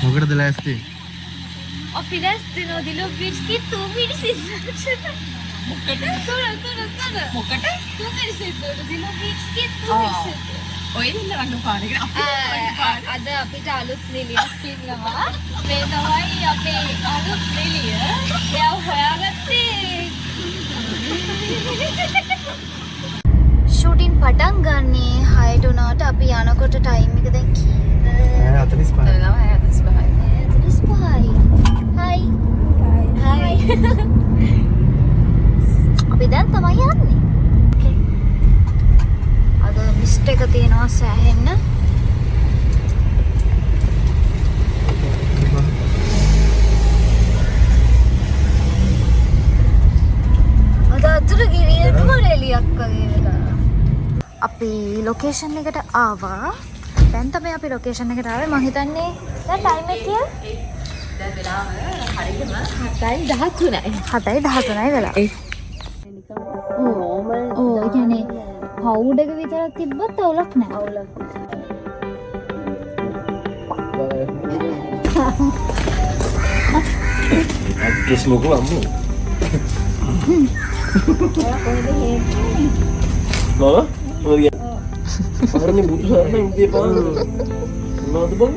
මොකටද ලෑස්ති? අපි ලෑස්ති නෝ දිලෝ බීච් කි 2 minutes ඉස්සරහට. මොකටද? මොකට? 2 minutes ඉස්සරහට දිලෝ බීච් කි 2 minutes. ඔය ඉන්න රංගපාරේ අද අපිට අලුත් නිලියක් ඉන්නවා. මේ තමයි අපේ අලුත් නිලිය. එයා හොයාගත්තේ. ෂූටින් පටන් ගන්නේ 6ට උනාට අපි යනකොට ටයිම් එක දැන් කීයද? 45යි. හයි. අපි දැන් තමයි යන්නේ. අද මිස්ට් එක තියෙනවා සෑහෙන්න. අද අතුරු ගිරියට මොරෙලියක් වගේ වෙලා. අපි ලොකේෂන් එකට ආවා. දැන් තමයි අපි ලොකේෂන් එකට ආවේ. මම හිතන්නේ දැන් ටයිම් එක කියලා දැන් වෙලාව හරියටම 7:13යි වෙලා. ඔව් ඒ කියන්නේ පවුඩ් එක විතරක් තිබ්බත් අවුලක් නැහැ. කිස් මොකෝ අම්මෝ. Mama? Oh iya. Orangnya butuh sana yang dia paham. Mau tuh bang?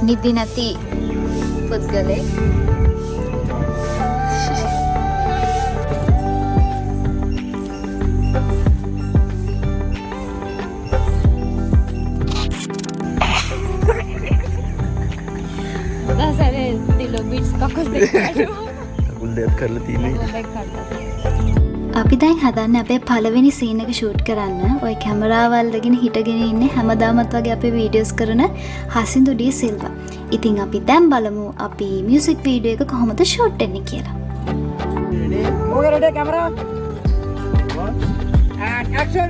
නිදි නැති පුද්ගලෙක්. dasarnya Dilo Beach කකුල් දෙක කඩුවා. කකුල් දෙකක් කරලා තියෙන්නේ. අපි දැන් හදන්නේ අපේ පළවෙනි සීන් එක ෂූට් කරන්න. ওই කැමරාවල් දෙගෙන හිටගෙන ඉන්නේ හැමදාමත් වගේ අපේ වීඩියෝස් කරන හසින්දු ඩී සිල්වා. ඉතින් අපි දැන් බලමු අපි මියුසික් වීඩියෝ එක කොහොමද ෂූට් වෙන්නේ කියලා. Okay, ready camera? And action!